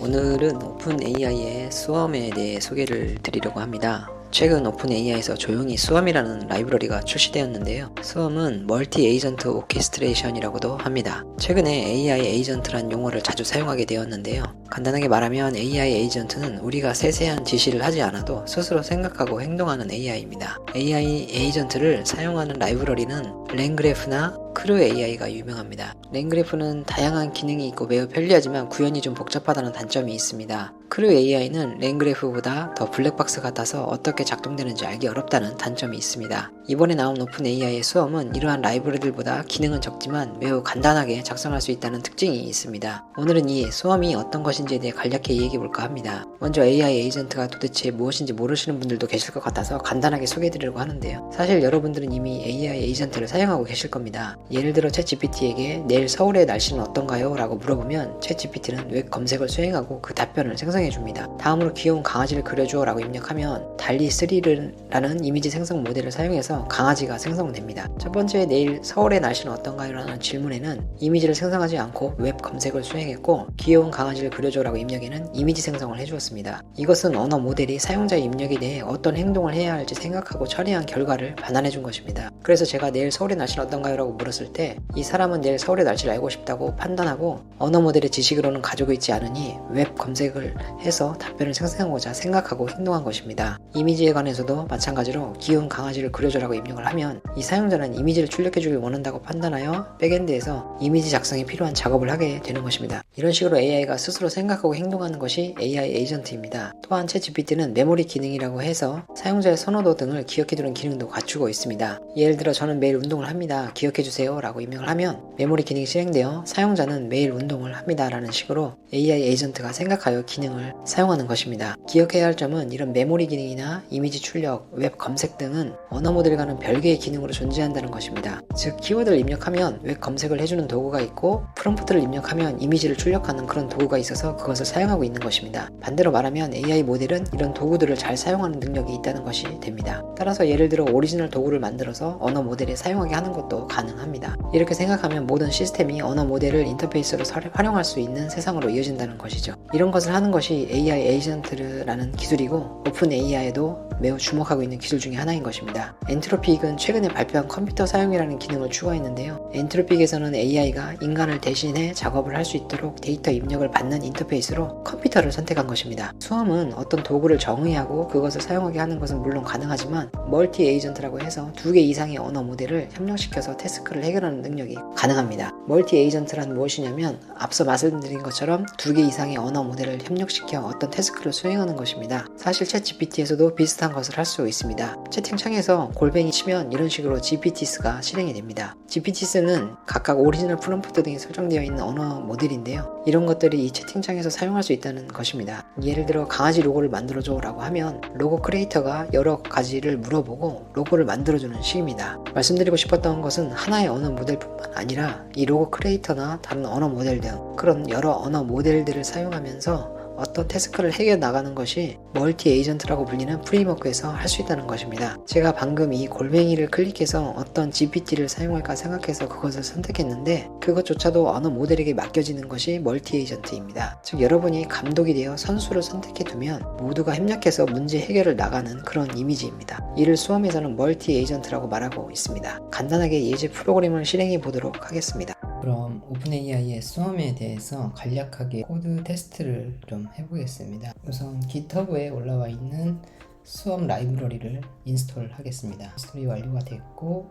오늘은 오픈 AI의 수엄에 대해 소개를 드리려고 합니다. 최근 오픈 AI에서 조용히 수엄이라는 라이브러리가 출시되었는데요. 수엄은 멀티 에이전트 오케스트레이션이라고도 합니다. 최근에 AI 에이전트란 용어를 자주 사용하게 되었는데요. 간단하게 말하면 AI 에이전트는 우리가 세세한 지시를 하지 않아도 스스로 생각하고 행동하는 AI입니다. AI 에이전트를 사용하는 라이브러리는 랭그래프나 크루 AI가 유명합니다. 랭그래프는 다양한 기능이 있고 매우 편리하지만 구현이 좀 복잡하다는 단점이 있습니다. 크루 AI는 랭그래프보다 더 블랙박스 같아서 어떻게 작동되는지 알기 어렵다는 단점이 있습니다. 이번에 나온 오픈 AI의 수엄은 이러한 라이브러리들보다 기능은 적지만 매우 간단하게 작성할 수 있다는 특징이 있습니다. 오늘은 이 수엄이 어떤 것인지에 대해 간략히 얘기해볼까 합니다. 먼저 AI 에이전트가 도대체 무엇인지 모르시는 분들도 계실 것 같아서 간단하게 소개해드리려고 하는데요. 사실 여러분들은 이미 AI 에이전트를 사용하고 계실 겁니다. 예를 들어 챗GPT에게 내일 서울의 날씨는 어떤가요? 라고 물어보면 챗GPT는 웹 검색을 수행하고 그 답변을 생성해줍니다. 다음으로 귀여운 강아지를 그려줘 라고 입력하면 달리3라는 이미지 생성 모델을 사용해서 강아지가 생성됩니다. 첫 번째 내일 서울의 날씨는 어떤가요? 라는 질문에는 이미지를 생성하지 않고 웹 검색을 수행했고 귀여운 강아지를 그려줘 라고 입력에는 이미지 생성을 해주었습니다. 이것은 언어 모델이 사용자의 입력에 대해 어떤 행동을 해야 할지 생각하고 처리한 결과를 반환해준 것입니다. 그래서 제가 내일 서울의 날씨는 어떤가요? 라고 물었을 때 이 사람은 내일 서울의 날씨를 알고 싶다고 판단하고 언어 모델의 지식으로는 가지고 있지 않으니 웹 검색을 해서 답변을 생성하고자 생각하고 행동한 것입니다. 이미지에 관해서도 마찬가지로 귀여운 강아지를 그려줘라고 입력을 하면 이 사용자는 이미지를 출력해주길 원한다고 판단하여 백엔드에서 이미지 작성에 필요한 작업을 하게 되는 것입니다. 이런 식으로 AI가 스스로 생각하고 행동하는 것이 AI 에이전트입니다. 또한 챗GPT는 메모리 기능이라고 해서 사용자의 선호도 등을 기억해두는 기능도 갖추고 있습니다. 예를 들어 저는 매일 운동을 합니다. 기억해주세요 라고 입력을 하면 메모리 기능이 실행되어 사용자는 매일 운동을 합니다 라는 식으로 AI 에이전트가 생각하여 기능을 사용하는 것입니다. 기억해야 할 점은 이런 메모리 기능이나 이미지 출력, 웹 검색 등은 언어 모델과는 별개의 기능으로 존재한다는 것입니다. 즉 키워드를 입력하면 웹 검색을 해주는 도구가 있고 프롬프트를 입력하면 이미지를 출력하는 그런 도구가 있어서 그것을 사용하고 있는 것입니다. 반대로 말하면 AI 모델은 이런 도구들을 잘 사용하는 능력이 있다는 것이 됩니다. 따라서 예를 들어 오리지널 도구를 만들어서 언어 모델에 사용하게 하는 것도 가능합니다. 이렇게 생각하면 모든 시스템이 언어 모델을 인터페이스로 활용할 수 있는 세상으로 이어진다는 것이죠. 이런 것을 하는 것이 AI 에이전트라는 기술이고 오픈 AI에도 매우 주목하고 있는 기술 중에 하나인 것입니다. 엔트로픽은 최근에 발표한 컴퓨터 사용이라는 기능을 추가했는데요. 엔트로픽에서는 AI가 인간을 대신해 작업을 할 수 있도록 데이터 입력을 받는 인터페이스로 컴퓨터를 선택한 것입니다. 수엄은 어떤 도구를 정의하고 그것을 사용하게 하는 것은 물론 가능하지만 멀티 에이전트라고 해서 2개 이상의 언어 모델을 협력시켜서 태스크를 해결하는 능력이 가능합니다. 멀티 에이전트란 무엇이냐면 앞서 말씀드린 것처럼 2개 이상의 언어 모델을 협력시켜 어떤 태스크를 수행하는 것입니다. 사실 챗GPT에서도 비슷한 것을 할 수 있습니다. 채팅창에서 골뱅이 치면 이런 식으로 GPTs가 실행이 됩니다. GPTs는 각각 오리지널 프롬프트 등이 설정되어 있는 언어 모델인데요. 이런 것들이 이 채팅창에서 사용할 수 있다는 것입니다. 예를 들어 강아지 로고를 만들어줘 라고 하면 로고 크리에이터가 여러 가지를 물어보고 로고를 만들어주는 식입니다. 말씀드리고 싶었던 것은 하나의 언어 모델뿐만 아니라 이 로고 크리에이터나 다른 언어 모델 등 그런 여러 언어 모델들을 사용하면서 어떤 태스크를 해결 나가는 것이 멀티 에이전트라고 불리는 프레임워크에서 할 수 있다는 것입니다. 제가 방금 이 골뱅이를 클릭해서 어떤 GPT를 사용할까 생각해서 그것을 선택했는데 그것조차도 언어 모델에게 맡겨지는 것이 멀티 에이전트입니다. 즉 여러분이 감독이 되어 선수를 선택해 두면 모두가 협력해서 문제 해결을 나가는 그런 이미지입니다. 이를 수험에서는 멀티 에이전트라고 말하고 있습니다. 간단하게 예제 프로그램을 실행해 보도록 하겠습니다. 그럼 오픈AI의 수엄에 대해서 간략하게 코드 테스트를 좀 해보겠습니다. 우선 GitHub에 올라와 있는 수엄 라이브러리를 인스톨 하겠습니다. 인스톨이 완료가 됐고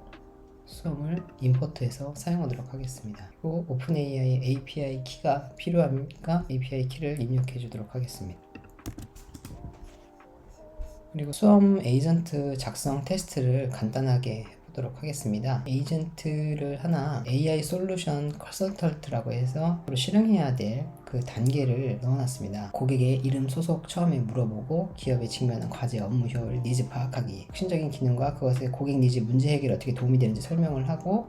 수엄을 임포트해서 사용하도록 하겠습니다. 그리고 오픈AI API 키가 필요하니까 API 키를 입력해 주도록 하겠습니다. 그리고 수엄 에이전트 작성 테스트를 간단하게 해보도록 하겠습니다. 에이전트를 하나 AI 솔루션 컨설턴트라고 해서 실행해야 될 그 단계를 넣어놨습니다. 고객의 이름, 소속 처음에 물어보고 기업에 직면한 과제, 업무 효율, 니즈 파악하기, 혁신적인 기능과 그것의 고객 니즈 문제 해결에 어떻게 도움이 되는지 설명을 하고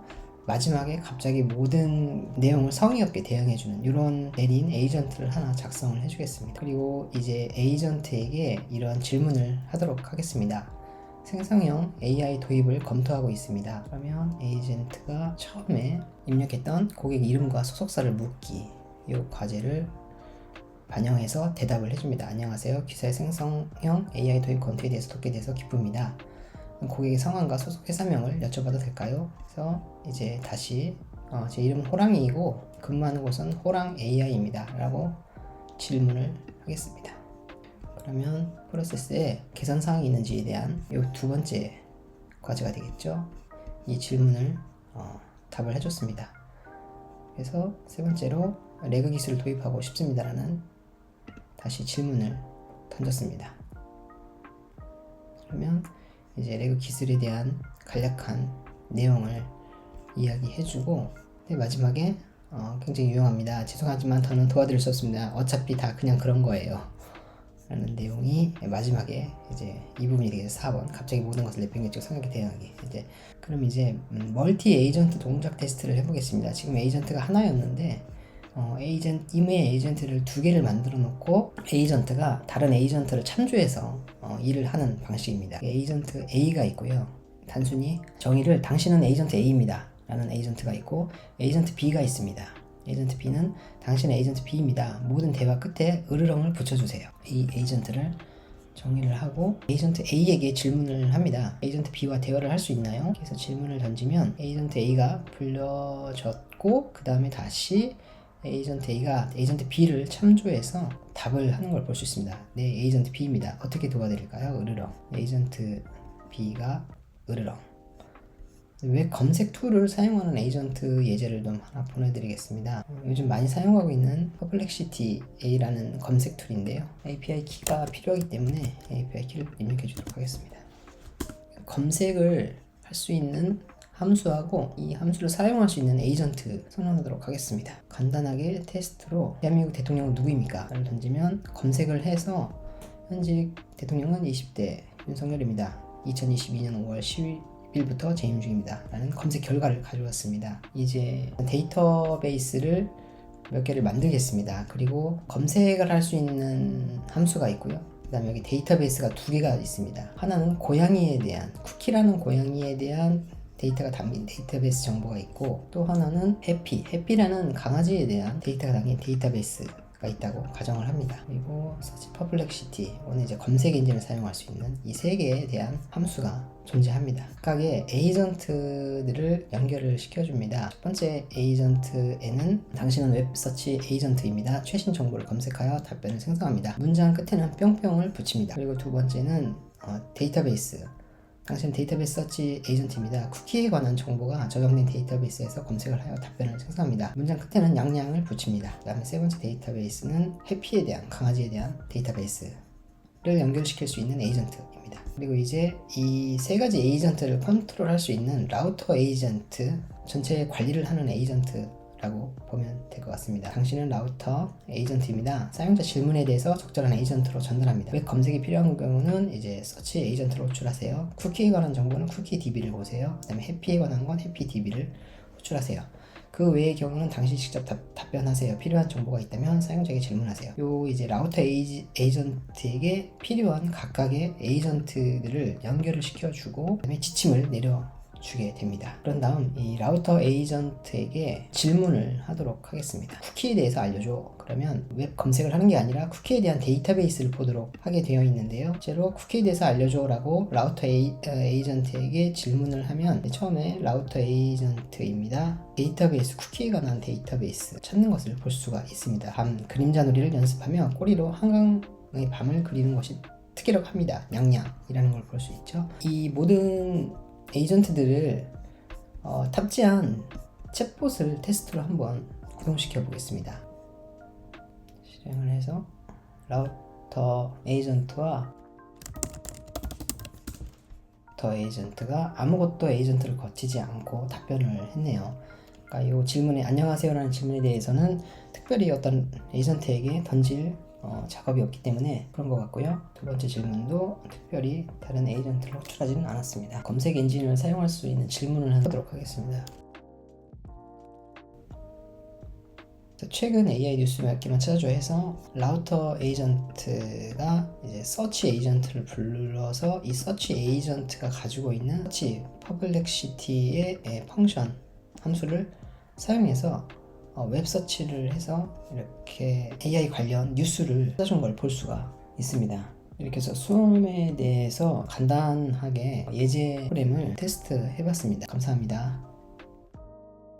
마지막에 갑자기 모든 내용을 성의 없게 대응해주는 이런 내린 에이전트를 하나 작성을 해주겠습니다. 그리고 이제 에이전트에게 이런 질문을 하도록 하겠습니다. 생성형 AI 도입을 검토하고 있습니다. 그러면 에이전트가 처음에 입력했던 고객 이름과 소속사를 묻기 이 과제를 반영해서 대답을 해줍니다. 안녕하세요. 기사의 생성형 AI 도입 권투에 대해서 돕게 돼서 기쁩니다. 고객의 성함과 소속 회사명을 여쭤봐도 될까요? 그래서 이제 다시 제 이름은 호랑이이고 근무하는 곳은 호랑 AI입니다. 라고 질문을 하겠습니다. 그러면 프로세스에 개선사항이 있는지에 대한 이 두 번째 과제가 되겠죠. 이 질문을 답을 해줬습니다. 그래서 세 번째로 레그 기술을 도입하고 싶습니다라는 다시 질문을 던졌습니다. 그러면 이제 레그 기술에 대한 간략한 내용을 이야기해주고 마지막에 굉장히 유용합니다. 죄송하지만 더는 도와드릴 수 없습니다. 어차피 다 그냥 그런 거예요. 라는 내용이 마지막에 이제 이 부분이 되겠죠. 4번 갑자기 모든 것을 내팽개치고 성역에 대응하기. 그럼 이제 멀티 에이전트 동작 테스트를 해보겠습니다. 지금 에이전트가 하나였는데 임의 에이전트를 두 개를 만들어 놓고 에이전트가 다른 에이전트를 참조해서 일을 하는 방식입니다. 에이전트 A가 있고요. 단순히 정의를 당신은 에이전트 A입니다 라는 에이전트가 있고 에이전트 B가 있습니다. 에이전트 B는 당신은 에이전트 B입니다. 모든 대화 끝에 으르렁을 붙여주세요. 이 에이전트를 정의를 하고 에이전트 A에게 질문을 합니다. 에이전트 B와 대화를 할 수 있나요? 그래서 질문을 던지면 에이전트 A가 불려졌고 그 다음에 다시 에이전트 A가 에이전트 B를 참조해서 답을 하는 걸 볼 수 있습니다. 네, 에이전트 B입니다. 어떻게 도와드릴까요? 으르렁. 에이전트 B가 으르렁. 웹 검색 툴을 사용하는 에이전트 예제를 좀 하나 보내드리겠습니다. 요즘 많이 사용하고 있는 퍼플렉시티 A라는 검색 툴인데요. API 키가 필요하기 때문에 API 키를 입력해 주도록 하겠습니다. 검색을 할 수 있는 함수하고 이 함수를 사용할 수 있는 에이전트 선언하도록 하겠습니다. 간단하게 테스트로 대한민국 대통령은 누구입니까? 를 던지면 검색을 해서 현직 대통령은 20대 윤석열입니다. 2022년 5월 10일부터 재임 중입니다. 라는 검색 결과를 가져왔습니다. 이제 데이터베이스를 몇 개를 만들겠습니다. 그리고 검색을 할 수 있는 함수가 있고요. 그 다음에 여기 데이터베이스가 두 개가 있습니다. 하나는 고양이에 대한 쿠키라는 고양이에 대한 데이터가 담긴 데이터베이스 정보가 있고 또 하나는 해피라는 강아지에 대한 데이터가 담긴 데이터베이스가 있다고 가정을 합니다. 그리고 서치 퍼플렉시티 오늘 이제 검색 엔진을 사용할 수 있는 이 세 개에 대한 함수가 존재합니다. 각각의 에이전트들을 연결을 시켜줍니다. 첫 번째 에이전트에는 당신은 웹서치 에이전트입니다. 최신 정보를 검색하여 답변을 생성합니다. 문장 끝에는 뿅뿅을 붙입니다. 그리고 두 번째는 데이터베이스 당신은 데이터베이스 서치 에이전트입니다. 쿠키에 관한 정보가 저장된 데이터베이스에서 검색을 하여 답변을 생성합니다. 문장 끝에는 양양을 붙입니다. 그 다음에 세 번째 데이터베이스는 해피에 대한 강아지에 대한 데이터베이스를 연결시킬 수 있는 에이전트입니다. 그리고 이제 이 세 가지 에이전트를 컨트롤할 수 있는 라우터 에이전트, 전체 관리를 하는 에이전트라고 보면 될 것 같습니다. 당신은 라우터 에이전트입니다. 사용자 질문에 대해서 적절한 에이전트로 전달합니다. 웹 검색이 필요한 경우는 이제 서치 에이전트로 호출하세요. 쿠키에 관한 정보는 쿠키 DB를 보세요. 그 다음에 해피에 관한 건 해피 DB를 호출하세요. 그 외의 경우는 당신이 직접 답변하세요. 필요한 정보가 있다면 사용자에게 질문하세요. 요 이제 라우터 에이전트에게 필요한 각각의 에이전트들을 연결을 시켜주고 그다음에 지침을 내려주게 됩니다. 그런 다음 이 라우터 에이전트에게 질문을 하도록 하겠습니다. 쿠키에 대해서 알려줘. 그러면 웹 검색을 하는 게 아니라 쿠키에 대한 데이터베이스를 보도록 하게 되어 있는데요. 실제로 쿠키에 대해서 알려줘 라고 라우터 에이전트에게 질문을 하면 처음에 라우터 에이전트입니다. 데이터베이스, 쿠키에 관한 데이터베이스 찾는 것을 볼 수가 있습니다. 밤 그림자 놀이를 연습하며 꼬리로 한강의 밤을 그리는 것이 특이라고 합니다. 냥냥이라는 걸 볼 수 있죠. 이 모든 에이전트들을 탑재한 챗봇을 테스트로 한번 구동시켜 보겠습니다. 실행을 해서 라우터 에이전트와 더 에이전트가 아무것도 에이전트를 거치지 않고 답변을 했네요. 그러니까 이 질문에 안녕하세요 라는 질문에 대해서는 특별히 어떤 에이전트에게 던질 작업이 없기 때문에 그런 것 같고요. 두 번째 질문도 특별히 다른 에이전트를 호출하지는 않았습니다. 검색 엔진을 사용할 수 있는 질문을 하도록 하겠습니다. 최근 AI 뉴스 몇 개만 찾아줘 해서 라우터 에이전트가 이제 서치 에이전트를 불러서 이 서치 에이전트가 가지고 있는 서치 퍼플렉시티의 펑션 함수를 사용해서 웹서치를 해서 이렇게 AI 관련 뉴스를 찾아준 걸 볼 수가 있습니다. 이렇게 해서 수험에 대해서 간단하게 예제 프로그램을 테스트 해봤습니다. 감사합니다.